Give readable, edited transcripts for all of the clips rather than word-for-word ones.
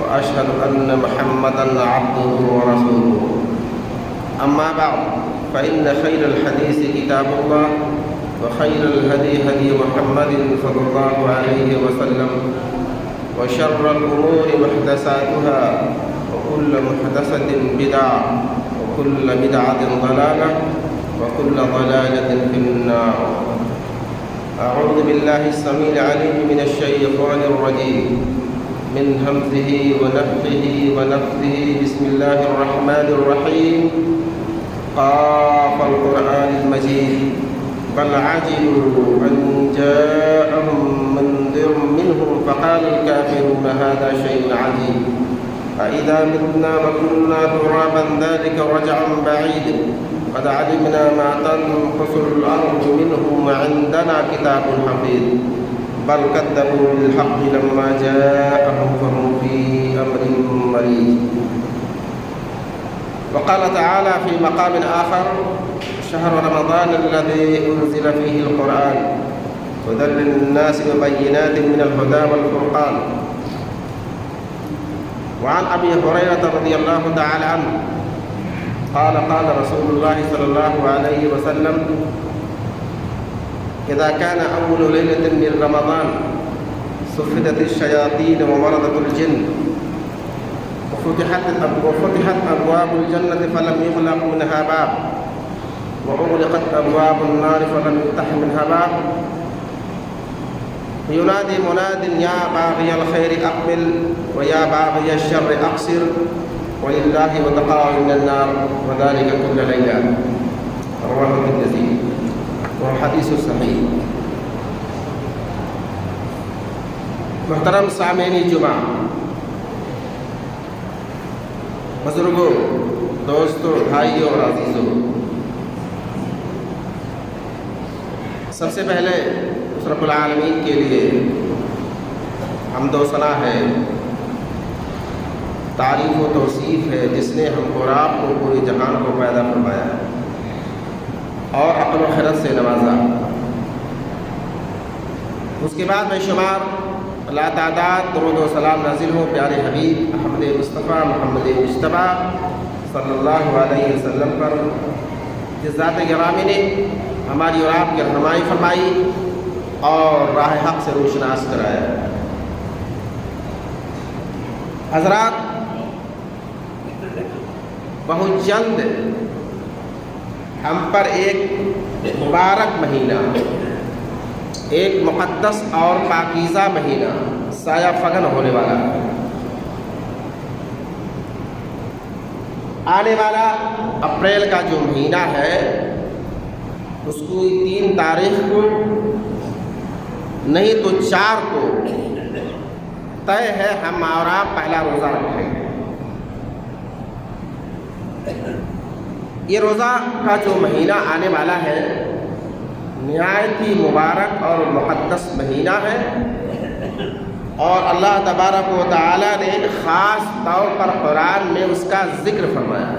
وأشهد أن محمدًا عبده ورسوله. أما بعد فإن خير الحديث كتاب الله وخير الهدي هدي محمد صلى الله عليه وسلم وشر الأمور محدثاتها وكل محدثة بدعة وكل بدعة ضلالة وكل ضلالة في النار. أعوذ بالله السميع العليم من الشيطان الرجيم من همزه ونفخه ونفثه. بسم الله الرحمن الرحيم. قاف القرآن المجيد بل عجبوا أن جاءهم منذر منهم فقال الكافرون هذا شيء عجيب أإذا متنا وكنا ترابا ذلك رجع بعيد قد علمنا ما تنقص الأرض منهم وعندنا كتاب حفيظ بل كذبوا بالحق لما جاءهم فهم في أمر مريج. وقال تعالى في مقام آخر شهر رمضان الذي أنزل فيه القرآن هدى للناس وبينات من الهدى والفرقان. وعن أبي هريرة رضي الله تعالى عنه قال قال رسول الله صلى الله عليه وسلم إذا كان أول ليلة من رمضان صفدت الشياطين ومرضت الجن وفتحت أبواب الجنة فلم يغلق منها باب وأغلقت أبواب النار فلم يفتح منها باب ينادي مناد يا باغي الخير أقبل ويا باغي الشر أقصر ولله وتقاه من النار وذلك كل ليلة. رواه الترمذي والحديث صحيح. محترم سامعین جمعہ، بزرگوں، دوستوں، بھائیوں اور عزیزوں، سب سے پہلے اس رب العالمین کے لیے حمد و ثنا ہے، تعریف و توصیف ہے، جس نے ہم کو اور آپ کو پورے جہان کو پیدا فرمایا اور عقل و خرد سے نوازا. اس کے بعد بے شمار لا تعداد درود و سلام نازل ہو پیارے حبیب احمد مصطفیٰ محمد مجتبیٰ صلی اللہ علیہ وسلم پر، جس ذات گرامی نے ہماری اور آپ کی رہنمائی فرمائی اور راہ حق سے روشناس کرایا. حضرات، بہت جلد ہم پر ایک مبارک مہینہ، ایک مقدس اور پاکیزہ مہینہ سایہ فگن ہونے والا ہے. آنے والا اپریل کا جو مہینہ ہے اس کو 3 تاریخ کو نہیں تو 4 کو طے ہے ہم اور آپ پہلا روزہ رکھیں گے. یہ روزہ کا جو مہینہ آنے والا ہے نہایت ہی مبارک اور مقدس مہینہ ہے، اور اللہ تبارک و تعالی نے خاص طور پر قرآن میں اس کا ذکر فرمایا ہے،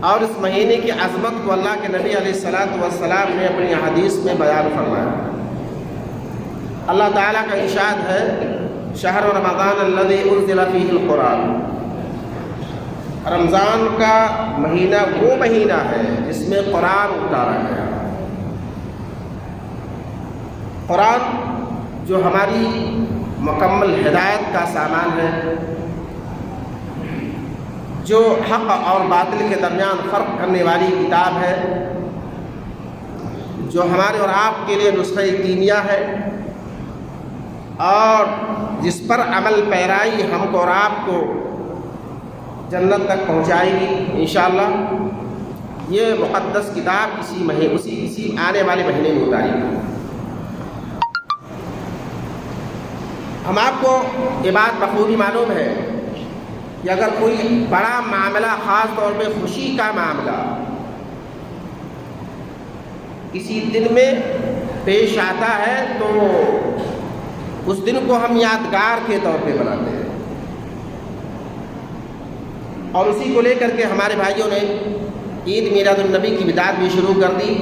اور اس مہینے کی عظمت کو اللہ کے نبی علیہ الصلوۃ والسلام نے اپنی حدیث میں بیان فرمایا. اللہ تعالیٰ کا ارشاد ہے شہر رمضان الذی انزل فیہ القرآن. رمضان کا مہینہ وہ مہینہ ہے جس میں قرآن اتارا گیا. قرآن جو ہماری مکمل ہدایت کا سامان ہے، جو حق اور باطل کے درمیان فرق کرنے والی کتاب ہے، جو ہمارے اور آپ کے لیے نسخہ کیمیا ہے، اور جس پر عمل پیرائی ہم کو اور آپ کو جنت تک پہنچائے گی انشاءاللہ. یہ مقدس کتاب اسی آنے والے مہینے میں اتاری گی. ہم آپ کو یہ بات بخوبی معلوم ہے کہ اگر کوئی بڑا معاملہ، خاص طور پہ خوشی کا معاملہ کسی دن میں پیش آتا ہے تو اس دن کو ہم یادگار کے طور پہ مناتے ہیں، اور اسی کو لے کر کے ہمارے بھائیوں نے عید میلاد النبی کی بدعت بھی شروع کر دی.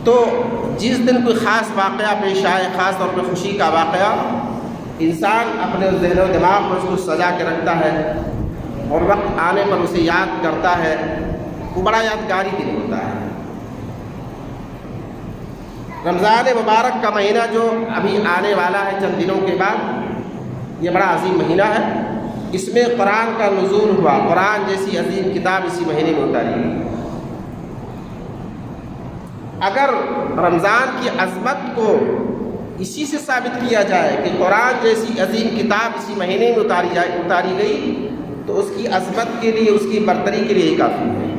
تو جس دن کوئی خاص واقعہ پیش آئے، خاص طور پہ خوشی کا واقعہ، انسان اپنے ذہن و دماغ میں اس کو سجا کے رکھتا ہے اور وقت آنے پر اسے یاد کرتا ہے، وہ بڑا یادگاری دن ہوتا ہے۔ رمضان مبارک کا مہینہ جو ابھی آنے والا ہے چند دنوں کے بعد، یہ بڑا عظیم مہینہ ہے۔ اس میں قرآن کا نزول ہوا، قرآن جیسی عظیم کتاب اسی مہینے میں اتاری گئی۔ اگر رمضان کی عظمت کو اسی سے ثابت کیا جائے کہ قرآن جیسی عظیم کتاب اسی مہینے میں اتاری گئی، تو اس کی عظمت کے لیے، اس کی برتری کے لیے ہی کافی ہے۔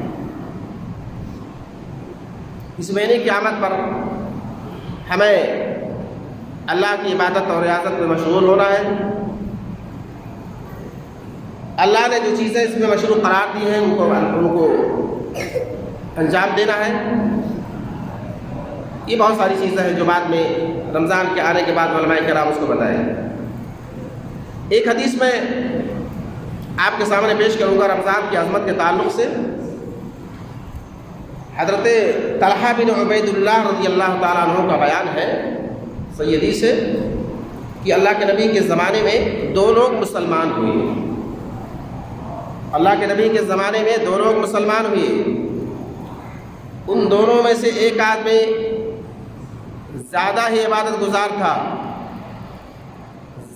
اس مہینے کی آمد پر ہمیں اللہ کی عبادت اور ریاضت میں مشغول ہونا ہے۔ اللہ نے جو چیزیں اس میں مشروع قرار دی ہیں ان کو انجام دینا ہے۔ یہ بہت ساری چیزیں ہیں جو بعد میں رمضان کے آنے کے بعد علماء کرام اس کو بتائیں۔ ایک حدیث میں آپ کے سامنے پیش کروں گا رمضان کی عظمت کے تعلق سے۔ حضرت طلحہ بن عبید اللہ رضی اللہ تعالیٰ عنہ کا بیان ہے سیدی سے کہ اللہ کے نبی کے زمانے میں دو لوگ مسلمان ہوئے۔ اللہ کے نبی کے زمانے میں دو لوگ مسلمان ہوئے۔ ان دونوں میں سے ایک آدمی زیادہ ہی عبادت گزار تھا،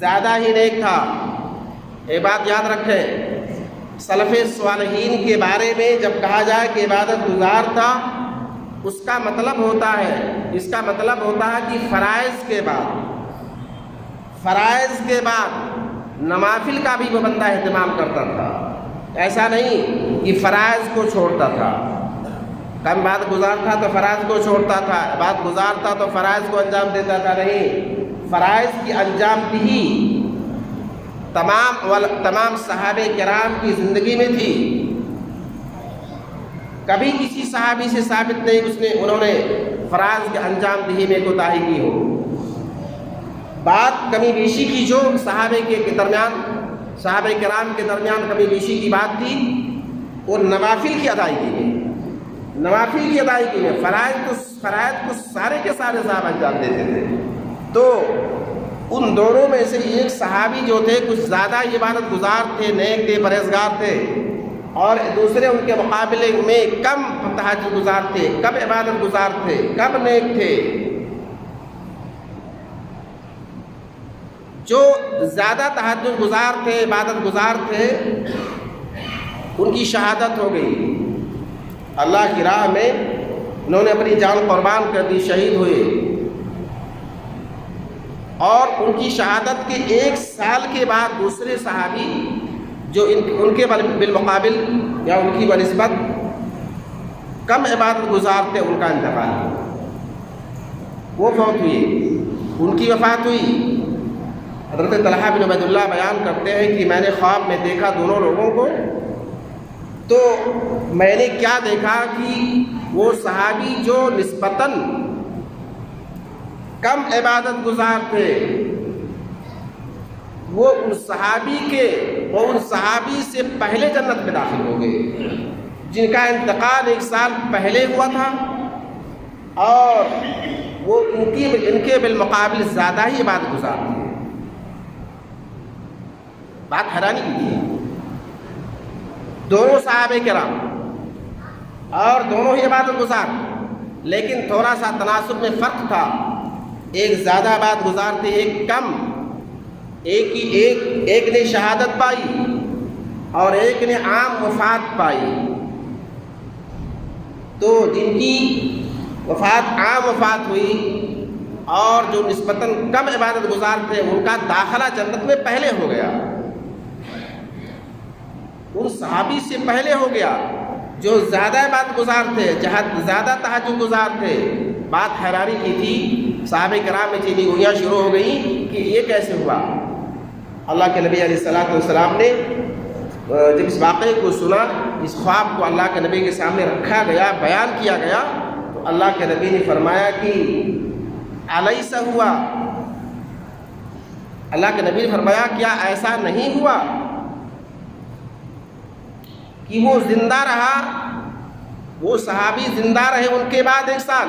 زیادہ ہی نیک تھا۔ ایک بات یاد رکھیں، سلف صالحین کے بارے میں جب کہا جائے کہ عبادت گزار تھا، اس کا مطلب ہوتا ہے کہ فرائض کے بعد نوافل کا بھی وہ بندہ اہتمام کرتا تھا۔ ایسا نہیں کہ فرائض کو چھوڑتا تھا، کم عبادت گزار تھا تو فرائض کو چھوڑتا تھا، عبادت گزار تھا تو فرائض کو انجام دیتا تھا، نہیں، فرائض کی انجام دہی تمام صحابہ کرام کی زندگی میں تھی۔ کبھی کسی صحابی سے ثابت نہیں انہوں نے فرائض کے انجام دہی میں کوتاہی کی ہو۔ بات کمی بیشی کی جو صحابہ کرام کے درمیان کمی بیشی کی بات تھی، وہ نوافل کی ادائیگی میں فرائض کو سارے کے سارے صحابہ انجام دیتے تھے۔ تو ان دونوں میں سے ایک صحابی جو تھے کچھ زیادہ عبادت گزار تھے، نیک تھے، پرہیزگار تھے، اور دوسرے ان کے مقابلے میں کم تہجد گزار تھے، کم عبادت گزار تھے، کم نیک تھے۔ جو زیادہ تہجد گزار تھے، عبادت گزار تھے، ان کی شہادت ہو گئی۔ اللہ کی راہ میں انہوں نے اپنی جان قربان کر دی، شہید ہوئے، اور ان کی شہادت کے 1 سال کے بعد دوسرے صحابی جو ان کے بالمقابل یا ان کی بنسبت کم عبادت گزار تھے، ان کا انتقال ہوا، وہ فوت ہوئے، ان کی وفات ہوئی۔ حضرت طلحہ بن عبید اللہ بیان کرتے ہیں کہ میں نے خواب میں دیکھا دونوں لوگوں کو، تو میں نے کیا دیکھا کہ وہ صحابی جو نسبتاً کم عبادت گزار تھے، وہ ان صحابی سے پہلے جنت میں داخل ہو گئے، جن کا انتقال 1 سال پہلے ہوا تھا، اور وہ ان کے بالمقابل زیادہ ہی عبادت گزار تھے۔ بات حیرانی کی تھی، دونوں صحابہ کرام اور دونوں ہی عبادت گزار، لیکن تھوڑا سا تناسب میں فرق تھا۔ ایک زیادہ عبادت گزار تھے، ایک کم، ایک نے شہادت پائی اور ایک نے عام وفات پائی۔ تو جن کی عام وفات ہوئی اور جو نسبتاً کم عبادت گزار تھے، ان کا داخلہ جنت میں پہلے ہو گیا، ان صحابی سے پہلے ہو گیا جو زیادہ عبادت گزار تھے، زیادہ تہجد گزار تھے۔ بات حیرانی کی تھی، صحابہ کرام میں چیزیں گوئیاں شروع ہو گئیں کہ یہ کیسے ہوا۔ اللہ کے نبی علیہ السلام نے جب اس واقعے کو سنا، اس خواب کو اللہ کے نبی کے سامنے رکھا گیا، بیان کیا گیا، تو اللہ کے نبی نے فرمایا کہ الیس ہوا، اللہ کے نبی نے فرمایا کیا ایسا نہیں ہوا کہ وہ زندہ رہا، وہ صحابی زندہ رہے ان کے بعد 1 سال،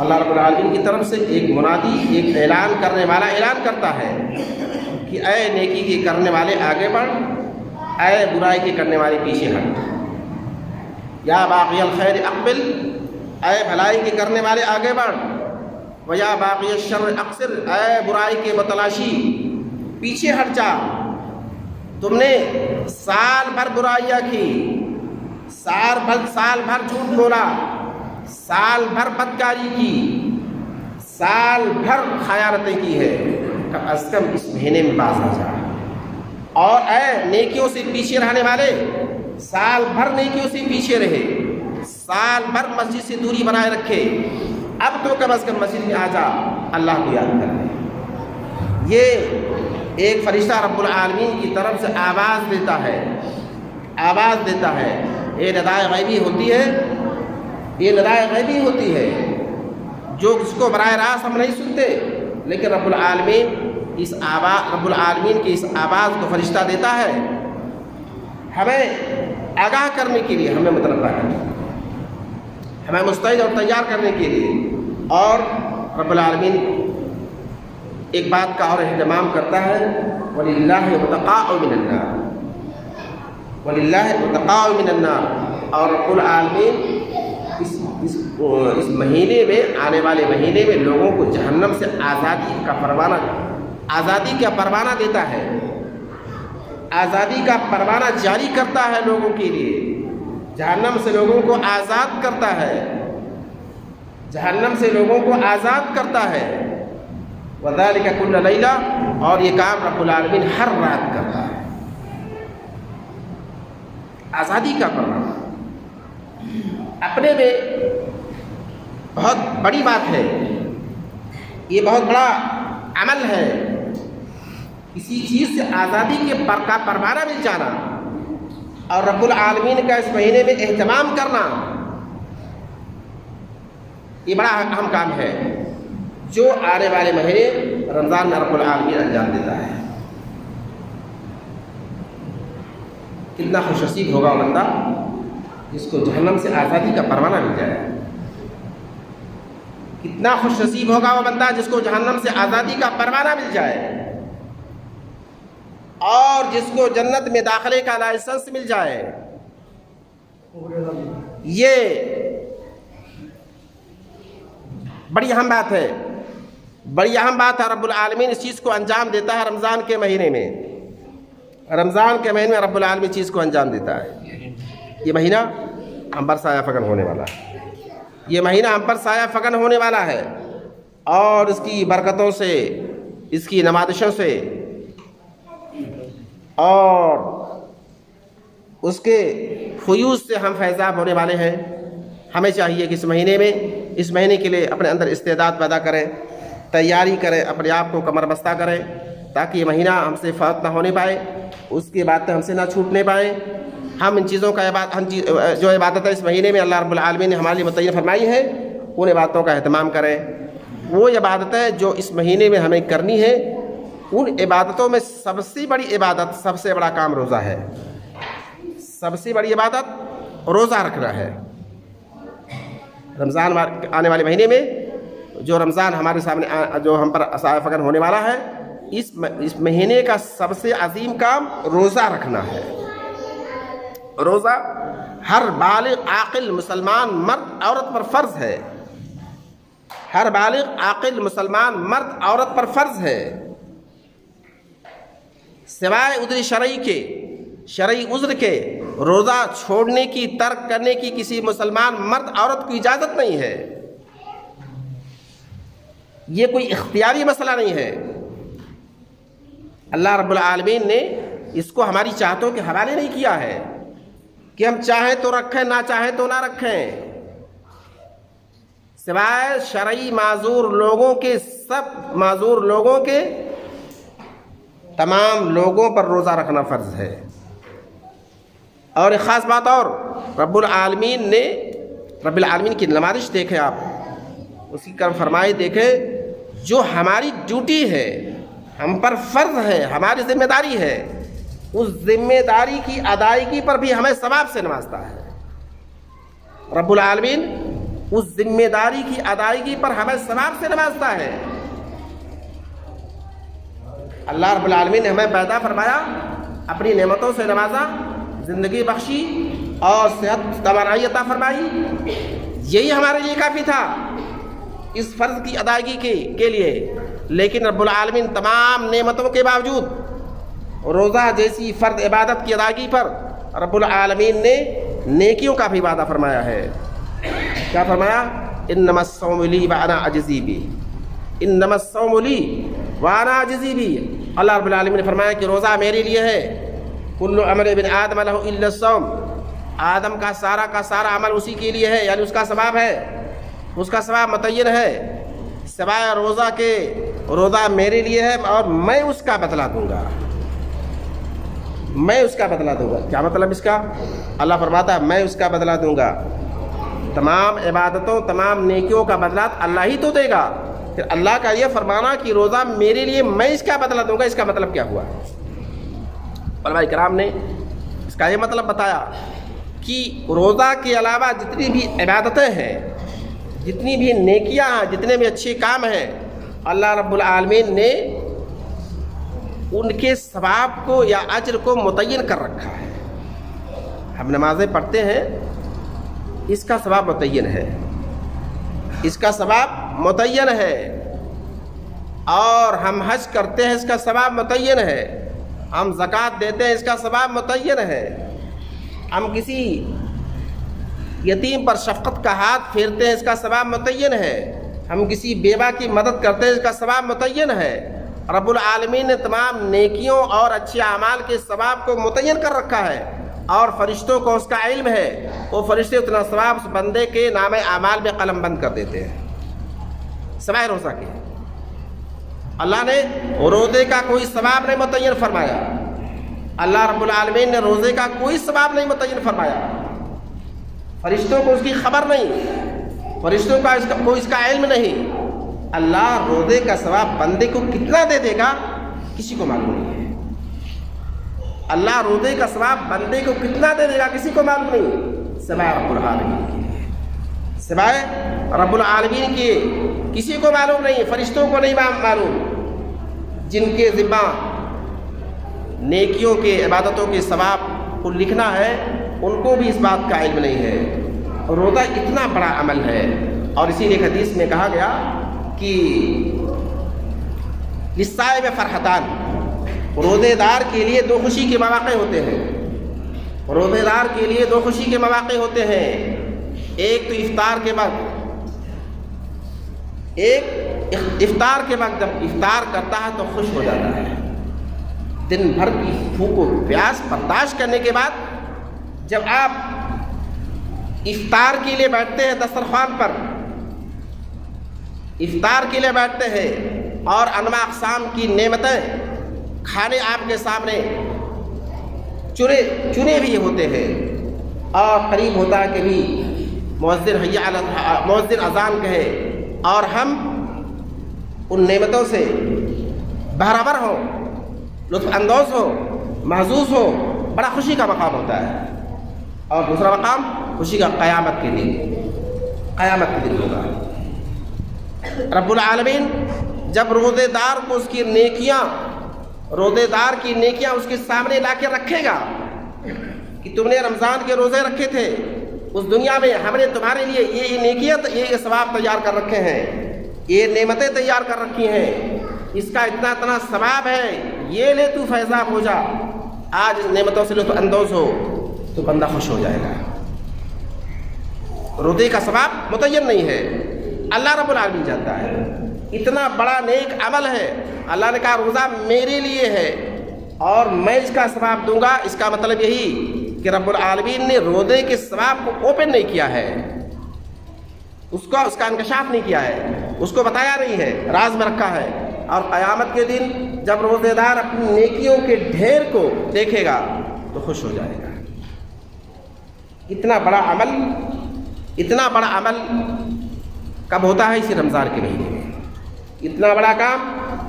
اللہ رب العالمین کی طرف سے ایک منادی، ایک اعلان کرنے والا اعلان کرتا ہے کہ اے نیکی کے کرنے والے آگے بڑھ، اے برائی کے کرنے والے پیچھے ہٹ۔ یا باقی الخیر اقبل، اے بھلائی کے کرنے والے آگے بڑھ، ویا باقی الشر اقصر، اے برائی کے متلاشی پیچھے ہٹ جا۔ تم نے سال بھر برائیاں کی، سال بھر جھوٹ بولا، سال بھر بدکاری کی، سال بھر خیانتیں کی ہے، کم از کم اس مہینے میں باز آ جا۔ اور اے نیکیوں سے پیچھے رہنے والے، سال بھر نیکیوں سے پیچھے رہے، سال بھر مسجد سے دوری بنائے رکھے، اب تو کم از کم مسجد میں آ جا، اللہ کو یاد کر لے۔ یہ ایک فرشتہ رب العالمین کی طرف سے آواز دیتا ہے، آواز دیتا ہے۔ یہ ندائے غیبی ہوتی ہے، یہ ندائے غیبی ہوتی ہے جو اس کو براہ راست ہم نہیں سنتے، لیکن رب العالمین کی اس آواز کو فرشتہ دیتا ہے ہمیں آگاہ کرنے کے لیے، ہمیں متنبہ کرنے، ہمیں مستعد اور تیار کرنے کے لیے۔ اور رب العالمین ایک بات کا اور اہتمام کرتا ہے، وَلِلَّهِ عُتَقَاءُ مِنَ النَّارِ، وَلِلَّهِ عُتَقَاءُ مِنَ النَّارِ۔ اور رب العالمین اس مہینے میں، آنے والے مہینے میں لوگوں کو جہنم سے آزادی کا پروانہ دیتا ہے، آزادی کا پروانہ جاری کرتا ہے لوگوں کے لیے، جہنم سے لوگوں کو آزاد کرتا ہے، جہنم سے لوگوں کو آزاد کرتا ہے۔ وَذَلِكَ كُلَّ لَيْلَةٍ، اور یہ کام رب العالمین ہر رات کرتا ہے، آزادی کا پروانہ۔ اپنے میں بہت بڑی بات ہے، یہ بہت بڑا عمل ہے، کسی چیز سے آزادی کا پروانہ مل جانا اور رب العالمین کا اس مہینے میں اہتمام کرنا، یہ بڑا اہم کام ہے جو آنے والے مہینے رمضان میں رب العالمین انجام دیتا ہے۔ کتنا خوش نصیب ہوگا وہ بندہ جس کو جہنم سے آزادی کا پروانہ مل جائے، کتنا خوش نصیب ہوگا وہ بندہ جس کو جہنم سے آزادی کا پروانہ مل جائے اور جس کو جنت میں داخلے کا لائسنس مل جائے۔ یہ بڑی اہم بات ہے، بڑی اہم بات ہے۔ رب العالمین اس چیز کو انجام دیتا ہے رمضان کے مہینے میں، رمضان کے مہینے میں رب العالمین چیز کو انجام دیتا ہے۔ یہ مہینہ ہم پر سایہ فکن ہونے والا ہے، یہ مہینہ ہم پر سایہ فکن ہونے والا ہے، اور اس کی برکتوں سے، اس کی نمازشوں سے اور اس کے فیوز سے ہم فیضاب ہونے والے ہیں۔ ہمیں چاہیے کہ اس مہینے میں، اس مہینے کے لیے اپنے اندر استعداد پیدا کریں، تیاری کریں، اپنے آپ کو کمر بستہ کریں تاکہ یہ مہینہ ہم سے فوت نہ ہونے پائے، اس کی باتیں ہم سے نہ چھوٹنے پائیں۔ ہم ان چیزوں کا جو عبادت ہے اس مہینے میں اللہ رب العالمین نے ہمارے لیے متعین فرمائی ہے، ان عبادتوں کا اہتمام کریں۔ وہ عبادتیں جو اس مہینے میں ہمیں کرنی ہے، ان عبادتوں میں سب سے بڑی عبادت، سب سے بڑا کام روزہ ہے، سب سے بڑی عبادت روزہ رکھنا ہے۔ رمضان آنے والے مہینے میں جو رمضان ہمارے سامنے جو ہم پر سایہ فکن ہونے والا ہے، اس مہینے کا سب سے عظیم کام روزہ رکھنا ہے۔ روزہ ہر بالغ عاقل مسلمان مرد عورت پر فرض ہے، ہر بالغ عاقل مسلمان مرد عورت پر فرض ہے، سوائے عذر شرعی کے، شرعی عذر کے روزہ چھوڑنے کی، ترک کرنے کی کسی مسلمان مرد عورت کو اجازت نہیں ہے۔ یہ کوئی اختیاری مسئلہ نہیں ہے، اللہ رب العالمین نے اس کو ہماری چاہتوں کے حوالے نہیں کیا ہے کہ ہم چاہیں تو رکھیں، نہ چاہیں تو نہ رکھیں۔ سوائے شرعی معذور لوگوں کے، سب معذور لوگوں کے تمام لوگوں پر روزہ رکھنا فرض ہے۔ اور ایک خاص بات اور، رب العالمین کی نمائش دیکھیں آپ، اس کی کرم فرمائی دیکھیں، جو ہماری ڈیوٹی ہے، ہم پر فرض ہے، ہماری ذمہ داری ہے، اس ذمہ داری کی ادائیگی پر بھی ہمیں ثواب سے نوازتا ہے۔ رب العالمین اس ذمہ داری کی ادائیگی پر ہمیں ثواب سے نوازتا ہے۔ اللہ رب العالمین نے ہمیں پیدا فرمایا، اپنی نعمتوں سے نوازا، زندگی بخشی اور صحت توانائی عطا فرمائی، یہی ہمارے لیے کافی تھا اس فرض کی ادائیگی کے لیے۔ لیکن رب العالمین تمام نعمتوں کے باوجود روزہ جیسی فرض عبادت کی ادائیگی پر رب العالمین نے نیکیوں کا بھی وعدہ فرمایا ہے۔ کیا فرمایا؟ انما الصوم لی وانا اجزی بہ، انما الصوم لی وانا اجزی بہ۔ اللہ رب العالمین نے فرمایا کہ روزہ میرے لیے ہے، کل عمل ابن آدم لہ الا الصوم، آدم کا سارا عمل اسی کے لیے ہے، یعنی اس کا ثواب ہے، اس کا ثواب متعین ہے، سوائے روزہ کے روزہ میرے لیے ہے اور میں اس کا بدلہ دوں گا، میں اس کا بدلہ دوں گا۔ کیا مطلب اس کا؟ اللہ فرماتا ہے میں اس کا بدلہ دوں گا، تمام عبادتوں تمام نیکیوں کا بدلہ اللہ ہی تو دے گا۔ پھر اللہ کا یہ فرمانا کہ روزہ میرے لیے میں اس کا بدلہ دوں گا، اس کا مطلب کیا ہوا؟ علماء کرام نے اس کا یہ مطلب بتایا کہ روزہ کے علاوہ جتنی بھی عبادتیں ہیں، جتنی بھی نیکیاں ہیں، جتنے بھی اچھے کام ہیں، اللہ رب العالمین نے ان کے ثواب کو یا اجر کو متعین کر رکھا ہے۔ ہم نمازیں پڑھتے ہیں، اس کا ثواب متعین ہے، اس کا ثواب متعین ہے، اور ہم حج کرتے ہیں، اس کا ثواب متعین ہے، ہم زکوٰۃ دیتے ہیں، اس کا ثواب متعین ہے، ہم کسی یتیم پر شفقت کا ہاتھ پھیرتے ہیں، اس کا ثواب متعین ہے، ہم کسی بیوہ کی مدد کرتے ہیں، اس کا ثواب متعین ہے۔ رب العالمین نے تمام نیکیوں اور اچھے اعمال کے ثواب کو متعین کر رکھا ہے، اور فرشتوں کو اس کا علم ہے، وہ فرشتے اتنا ثواب اس بندے کے نام اعمال میں قلم بند کر دیتے ہیں، سوائے روزہ کے۔ اللہ نے روزے کا کوئی ثواب نہیں متعین فرمایا، اللہ رب العالمین نے روزے کا کوئی ثواب نہیں متعین فرمایا، فرشتوں کو اس کی خبر نہیں، فرشتوں کا اس کا علم نہیں۔ اللہ روزے کا ثواب بندے کو کتنا دے دے گا کسی کو معلوم نہیں ہے، اللہ روزے کا ثواب بندے کو کتنا دے دے گا کسی کو معلوم نہیں، سوائے رب العالمین کے، سوائے رب العالمین کے کسی کو معلوم نہیں، فرشتوں کو نہیں معلوم، جن کے ذمہ نیکیوں کے عبادتوں کے ثواب کو لکھنا ہے، ان کو بھی اس بات کا علم نہیں ہے۔ روزہ اتنا بڑا عمل ہے، اور اسی لیے حدیث میں کہا گیا کہ للصائم فرحتان، روزے دار کے لیے دو خوشی کے مواقع ہوتے ہیں، روزے دار کے لیے دو خوشی کے مواقع ہوتے ہیں، ایک تو افطار کے وقت، ایک افطار کے وقت جب افطار کرتا ہے تو خوش ہو جاتا ہے، دن بھر کی بھوک و پیاس برداشت کرنے کے بعد جب آپ افطار کے لیے بیٹھتے ہیں، دسترخوان پر افطار کے لیے بیٹھتے ہیں، اور انواع اقسام کی نعمتیں کھانے آپ کے سامنے چنے بھی ہوتے ہیں، اور قریب ہوتا ہے کہ بھی مؤذن اذان کہے اور ہم ان نعمتوں سے بہرابر ہو، لطف اندوز ہو، محظوظ ہو، بڑا خوشی کا مقام ہوتا ہے۔ اور دوسرا مقام خوشی کا قیامت کے دن ہوگا۔ رب العالمین جب روزے دار کو اس کی نیکیاں، روزے دار کی نیکیاں اس کے سامنے لا کے رکھے گا کہ تم نے رمضان کے روزے رکھے تھے، اس دنیا میں ہم نے تمہارے لیے یہ نیکیاں، یہ ثواب تیار کر رکھے ہیں، یہ نعمتیں تیار کر رکھی ہیں، اس کا اتنا ثواب ہے، یہ لے تو فیضاب ہو جا، آج ان نعمتوں سے لطف اندوز ہو، تو بندہ خوش ہو جائے گا۔ روزے کا ثواب متعین نہیں ہے، اللہ رب العالمین جانتا ہے، اتنا بڑا نیک عمل ہے، اللہ نے کہا روزہ میرے لیے ہے اور میں اس کا ثواب دوں گا۔ اس کا مطلب یہی کہ رب العالمین نے روزے کے ثواب کو اوپن نہیں کیا ہے، اس کا انکشاف نہیں کیا ہے، اس کو بتایا نہیں ہے، راز میں رکھا ہے، اور قیامت کے دن جب روزے دار اپنی نیکیوں کے ڈھیر کو دیکھے گا تو خوش ہو جائے گا۔ اتنا بڑا عمل کب ہوتا ہے؟ اسی رمضان کے مہینے میں، اتنا بڑا کام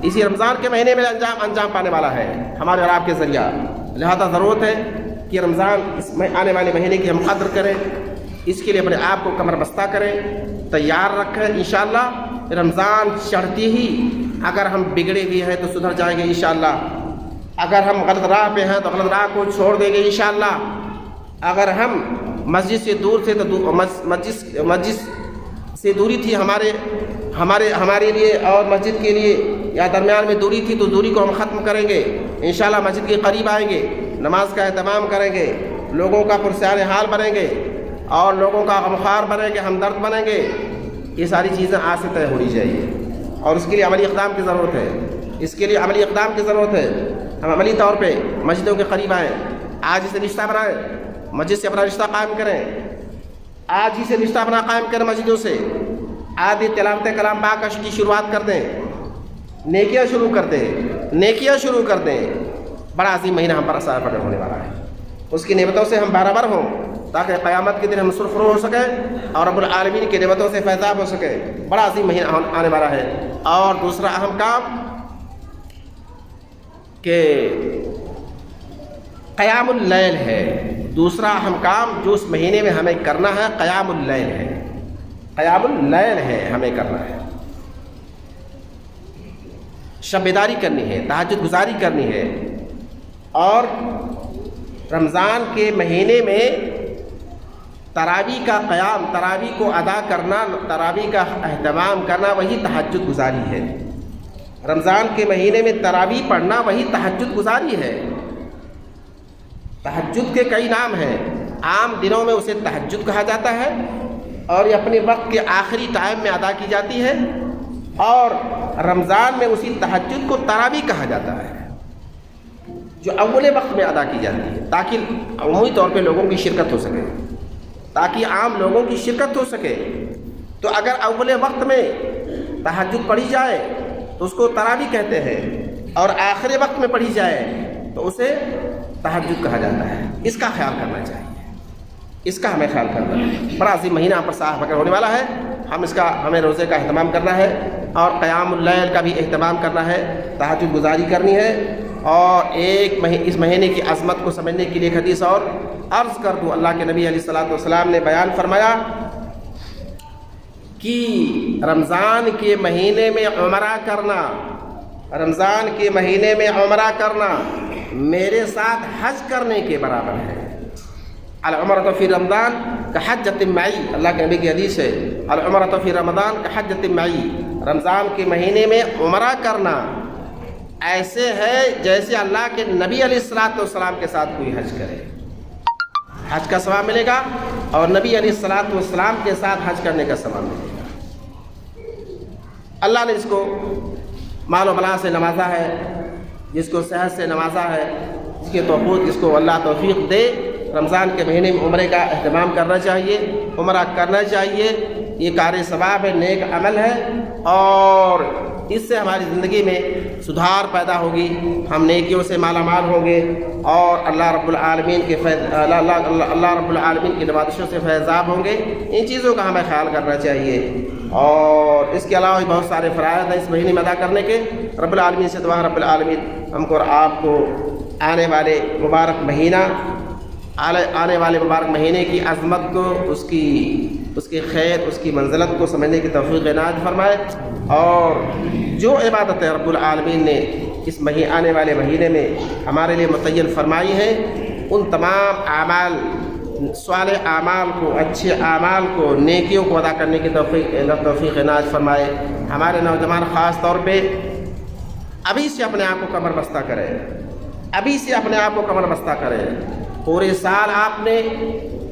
اسی رمضان کے مہینے میں انجام پانے والا ہے ہمارے اور آپ کے ذریعہ۔ لہذا ضرورت ہے کہ رمضان اس میں آنے والے مہینے کی ہم قدر کریں، اس کے لیے اپنے آپ کو کمر بستہ کریں، تیار رکھیں۔ انشاءاللہ رمضان چڑھتی ہی اگر ہم بگڑے ہوئے ہیں تو سدھر جائیں گے انشاءاللہ، اگر ہم غلط راہ پہ ہیں تو غلط راہ کو چھوڑ دیں گے انشاءاللہ، اگر ہم مسجد سے دور تھے تو مسجد سے دوری تھی ہمارے لیے اور مسجد کے لیے، یا درمیان میں دوری تھی تو دوری کو ہم ختم کریں گے انشاءاللہ، مسجد کے قریب آئیں گے، نماز کا اہتمام کریں گے، لوگوں کا پرسان حال بنیں گے اور لوگوں کا غمخوار بنیں گے، ہمدرد بنیں گے۔ یہ ساری چیزیں آج سے طے ہونی چاہیے اور اس کے لیے عملی اقدام کی ضرورت ہے، اس کے لیے عملی اقدام کی ضرورت ہے۔ ہم عملی طور پہ مسجدوں کے قریب آئیں، آج سے رشتہ بنائیں، مسجد سے اپنا رشتہ قائم کریں، آج ہی سے رشتہ اپنا قائم کریں مسجدوں سے، آج تلاوت کلام پاک کی شروعات کر دیں، نیکیاں شروع کر دیں۔ بڑا عظیم مہینہ ہم پر سایہ پکڑ ہونے والا ہے، اس کی نعمتوں سے ہم برابر ہوں تاکہ قیامت کے دن ہم سرخرو ہو سکیں اور رب العالمین کی نعمتوں سے فیضاب ہو سکے۔ بڑا عظیم مہینہ آنے والا ہے۔ اور دوسرا اہم کام کہ قیام اللیل ہے، دوسرا اہم کام جو اس مہینے میں ہمیں کرنا ہے قیام اللیل ہے، قیام اللیل ہے ہمیں کرنا ہے، شب بیداری کرنی ہے، تہجد گزاری کرنی ہے۔ اور رمضان کے مہینے میں تراویح کا قیام، تراویح کو ادا کرنا، تراویح کا اہتمام کرنا وہی تہجد گزاری ہے۔ رمضان کے مہینے میں تراویح پڑھنا وہی تہجد گزاری ہے۔ تہجد کے کئی نام ہیں، عام دنوں میں اسے تہجد کہا جاتا ہے اور یہ اپنے وقت کے آخری ٹائم میں ادا کی جاتی ہے، اور رمضان میں اسی تہجد کو تراویح کہا جاتا ہے جو اول وقت میں ادا کی جاتی ہے تاکہ عمومی طور پہ لوگوں کی شرکت ہو سکے، تاکہ عام لوگوں کی شرکت ہو سکے۔ تو اگر اول وقت میں تہجد پڑھی جائے تو اس کو تراویح کہتے ہیں، اور آخر وقت میں پڑھی جائے تو اسے تہجد کہا جاتا ہے۔ اس کا خیال کرنا چاہیے، اس کا ہمیں خیال کرنا ہے۔ بڑا عظیم مہینہ ہم پر سایہ پکڑ ہونے والا ہے، ہمیں روزے کا اہتمام کرنا ہے اور قیام اللیل کا بھی اہتمام کرنا ہے، تہجد گزاری کرنی ہے۔ اور اس مہینے کی عظمت کو سمجھنے کے لیے ایک حدیث اور عرض کر دوں۔ اللہ کے نبی علیہ الصلوۃ والسلام نے بیان فرمایا کہ رمضان کے مہینے میں عمرہ کرنا، رمضان کے مہینے میں عمرہ کرنا میرے ساتھ حج کرنے کے برابر ہے۔ العمرۃ فی رمضان کحجۃ معی، اللہ کے نبی کی حدیث ہے، العمرۃ فی رمضان کحجۃ معی، رمضان کے مہینے میں عمرہ کرنا ایسے ہے جیسے اللہ کے نبی علیہ الصلوۃ والسلام کے ساتھ کوئی حج کرے، حج کا ثواب ملے گا اور نبی علیہ الصلوۃ والسلام کے ساتھ حج کرنے کا ثواب ملے گا۔ اللہ نے اس کو مال و بلا سے نوازا ہے، جس کو صحت سے نوازا ہے، جس کو اللہ توفیق دے، رمضان کے مہینے میں عمرے کا اہتمام کرنا چاہیے، عمرہ کرنا چاہیے۔ یہ کار ثواب ہے، نیک عمل ہے، اور اس سے ہماری زندگی میں سدھار پیدا ہوگی، ہم نیکیوں سے مالا مال ہوں گے اور اللہ رب العالمین کی نوازشوں سے فیضاب ہوں گے۔ ان چیزوں کا ہمیں خیال کرنا چاہیے، اور اس کے علاوہ بھی بہت سارے فرائض ہیں اس مہینے میں ادا کرنے کے۔ رب العالمین سے دعا رب العالمین ہم کو اور آپ کو آنے والے مبارک مہینے کی عظمت کو، اس کی خیر، اس کی منزلت کو سمجھنے کی توفیق عنایت فرمائے، اور جو عبادتیں رب العالمین نے اس آنے والے مہینے میں ہمارے لیے متعین فرمائی ہیں، ان تمام اعمال، صالح اعمال کو، اچھے اعمال کو، نیکیوں کو ادا کرنے کی توفیق عنایت فرمائے۔ ہمارے نوجوان خاص طور پہ ابھی سے اپنے آپ کو کمر بستہ کریں، ابھی سے اپنے آپ کو کمر بستہ کریں۔ پورے سال آپ نے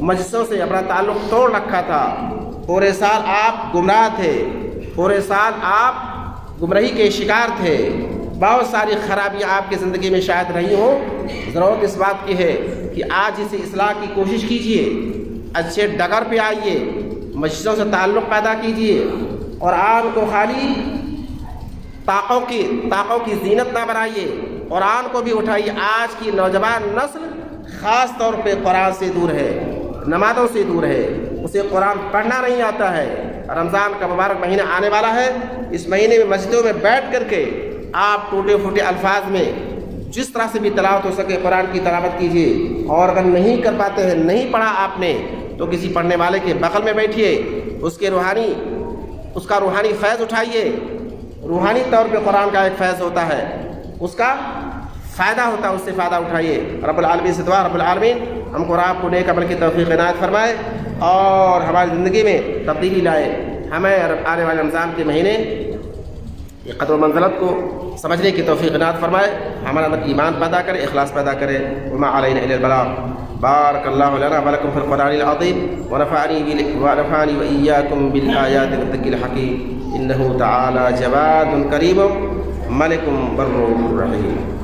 مجلسوں سے اپنا تعلق توڑ رکھا تھا، پورے سال آپ گمراہ تھے، پورے سال آپ گمراہی کے شکار تھے، بہت ساری خرابیاں آپ کی زندگی میں شاید رہی ہوں۔ ضرورت اس بات کی ہے کہ آج اسے اصلاح کی کوشش کیجیے، اچھے ڈگر پہ آئیے، مجلسوں سے تعلق پیدا کیجیے، اور قرآن کو خالی طاقوں کی زینت نہ بنائیے، قرآن کو بھی اٹھائیے۔ آج کی نوجوان نسل خاص طور پہ قرآن سے دور ہے، نمازوں سے دور ہے، اسے قرآن پڑھنا نہیں آتا ہے۔ رمضان کا مبارک مہینہ آنے والا ہے، اس مہینے میں مسجدوں میں بیٹھ کر کے آپ ٹوٹے پھوٹے الفاظ میں جس طرح سے بھی تلاوت ہو سکے قرآن کی تلاوت کیجیے، اور اگر نہیں کر پاتے ہیں، نہیں پڑھا آپ نے، تو کسی پڑھنے والے کے بغل میں بیٹھیے، اس کا روحانی فیض اٹھائیے۔ روحانی طور پہ قرآن کا ایک فیض ہوتا ہے، اس کا فائدہ ہوتا ہے، اس سے فائدہ اٹھائیے۔ رب العالمین سے دعا، رب العالمین ہم کو اور آپ کو نیک عمل کی توفیق عنایت فرمائے اور ہماری زندگی میں تبدیلی لائے۔ ہمیں آنے والے رمضان کے مہینے یہ قدر و منزلت کو سمجھنے کی توفیق عنایت فرمائے، ہمارے اندر ایمان پیدا کرے، اخلاص پیدا کرے۔ وما علینا الا البلاغ۔ بارک اللہ لنا ولکم فی القرآن العظیم ونفعنی وإیاکم بالآیات والذکر الحکیم، انہ تعالی جواد کریم ملک بر رحیم۔